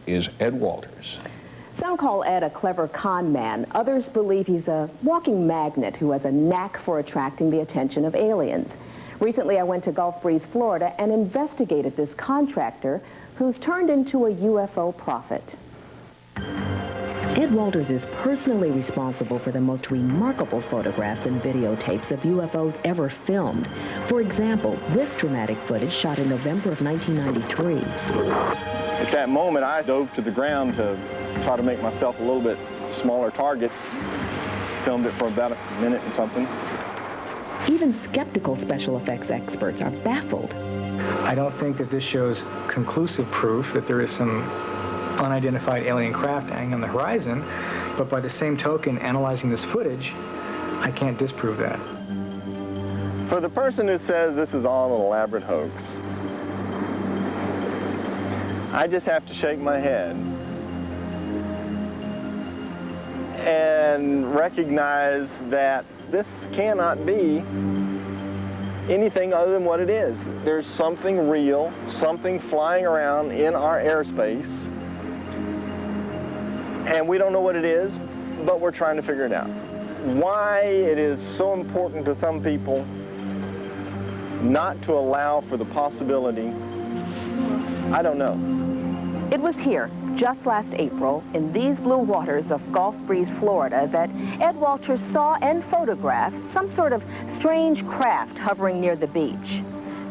is Ed Walters. Some call Ed a clever con man. Others believe he's a walking magnet who has a knack for attracting the attention of aliens. Recently, I went to Gulf Breeze, Florida, and investigated this contractor who's turned into a UFO prophet. Ed Walters is personally responsible for the most remarkable photographs and videotapes of UFOs ever filmed. For example, this dramatic footage shot in November of 1993. At that moment, I dove to the ground to try to make myself a little bit smaller target. Filmed it for about a minute and something. Even skeptical special effects experts are baffled. I don't think that this shows conclusive proof that there is some unidentified alien craft hanging on the horizon, but by the same token, analyzing this footage, I can't disprove that. For the person who says this is all an elaborate hoax, I just have to shake my head and recognize that this cannot be anything other than what it is. There's something real, something flying around in our airspace, and we don't know what it is, but we're trying to figure it out. Why it is so important to some people not to allow for the possibility, I don't know. It was here, just last April, in these blue waters of Gulf Breeze, Florida, that Ed Walters saw and photographed some sort of strange craft hovering near the beach.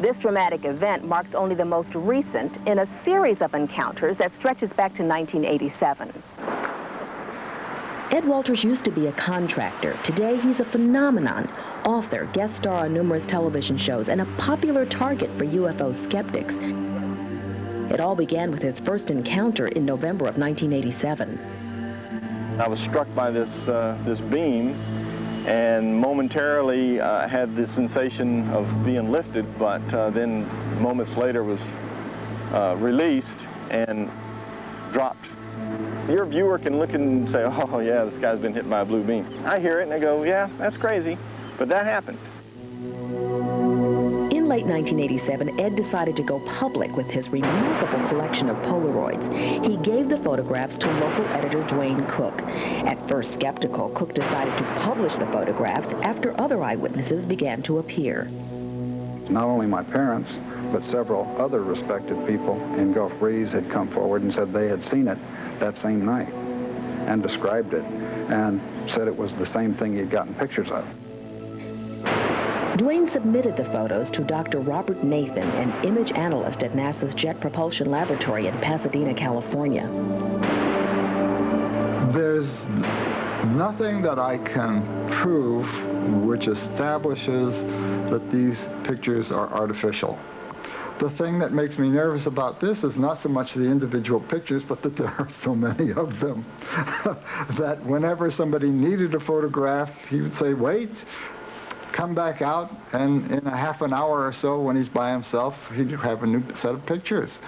This dramatic event marks only the most recent in a series of encounters that stretches back to 1987. Ed Walters used to be a contractor. Today, he's a phenomenon, author, guest star on numerous television shows, and a popular target for UFO skeptics. It all began with his first encounter in November of 1987. I was struck by this beam, and momentarily had the sensation of being lifted, but then moments later was released and dropped. Your viewer can look and say, oh yeah, this guy's been hit by a blue beam. I hear it and I go, yeah, that's crazy, but that happened. In late 1987, Ed decided to go public with his remarkable collection of Polaroids. He gave the photographs to local editor Dwayne Cook. At first skeptical, Cook decided to publish the photographs after other eyewitnesses began to appear. Not only my parents, but several other respected people in Gulf Breeze had come forward and said they had seen it that same night and described it and said it was the same thing he'd gotten pictures of. Dwayne submitted the photos to Dr. Robert Nathan, an image analyst at NASA's Jet Propulsion Laboratory in Pasadena, California. There's nothing that I can prove which establishes that these pictures are artificial. The thing that makes me nervous about this is not so much the individual pictures, but that there are so many of them that whenever somebody needed a photograph, he would say, wait, come back out, and in a half an hour or so, when he's by himself, he'd have a new set of pictures.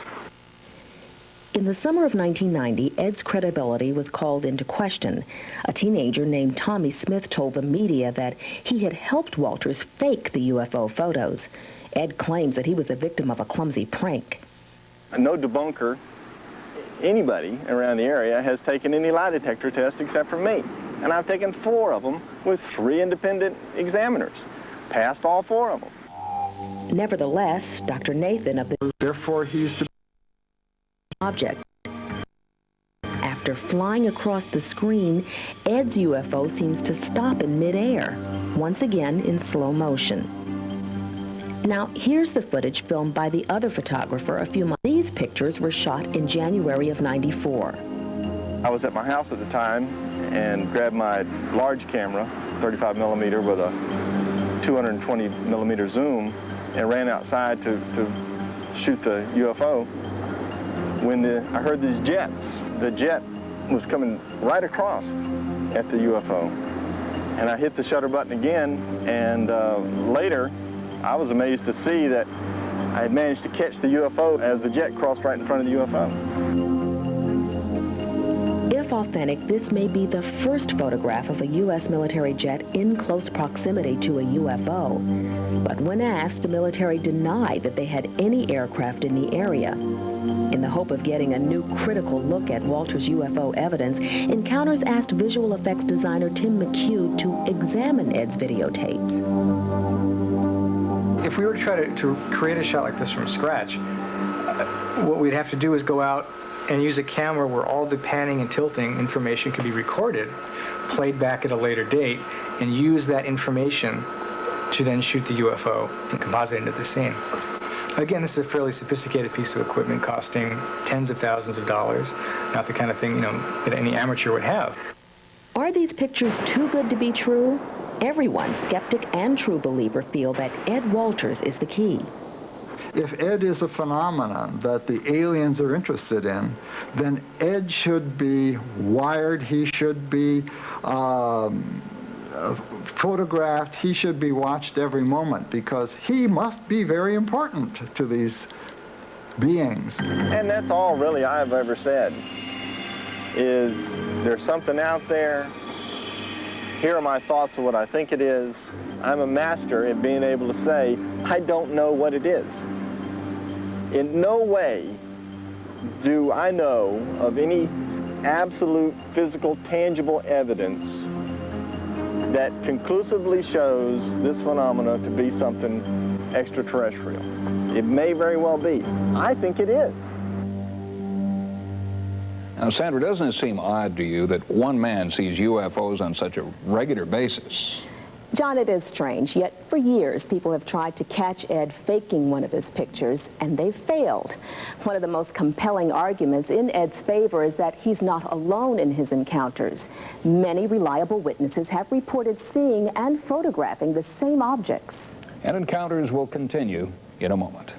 In the summer of 1990, Ed's credibility was called into question. A teenager named Tommy Smith told the media that he had helped Walters fake the UFO photos. Ed claims that he was the victim of a clumsy prank. No debunker, anybody around the area, has taken any lie detector test except for me. And I've taken 4 of them with 3 independent examiners. Passed all 4 of them. Nevertheless, Dr. Nathan of the Therefore, he's to object. After flying across the screen, Ed's UFO seems to stop in midair, once again in slow motion. Now, here's the footage filmed by the other photographer a few months. These pictures were shot in January of '94. I was at my house at the time and grabbed my large camera, 35 millimeter with a 220 millimeter zoom, and ran outside to shoot the UFO. When I heard these jets, the jet was coming right across at the UFO. And I hit the shutter button again, and later, I was amazed to see that I had managed to catch the UFO as the jet crossed right in front of the UFO. If If authentic, this may be the first photograph of a U.S. military jet in close proximity to a UFO. But when asked, the military denied that they had any aircraft in the area. In the hope of getting a new critical look at Walter's UFO evidence, Encounters asked visual effects designer Tim McHugh to examine Ed's videotapes. If we were to try to create a shot like this from scratch, what we'd have to do is go out and use a camera where all the panning and tilting information could be recorded, played back at a later date, and use that information to then shoot the UFO and composite it into the scene. Again, this is a fairly sophisticated piece of equipment costing tens of thousands of dollars, not the kind of thing, that any amateur would have. Are these pictures too good to be true? Everyone, skeptic and true believer, feel that Ed Walters is the key. If Ed is a phenomenon that the aliens are interested in, then Ed should be wired, he should be photographed, he should be watched every moment, because he must be very important to these beings. And that's all really I've ever said, is there's something out there. Here are my thoughts of what I think it is. I'm a master at being able to say, I don't know what it is. In no way do I know of any absolute physical, tangible evidence that conclusively shows this phenomena to be something extraterrestrial. It may very well be. I think it is. Now, Sandra, doesn't it seem odd to you that one man sees UFOs on such a regular basis? John, it is strange, yet for years people have tried to catch Ed faking one of his pictures, and they've failed. One of the most compelling arguments in Ed's favor is that he's not alone in his encounters. Many reliable witnesses have reported seeing and photographing the same objects. And Encounters will continue in a moment.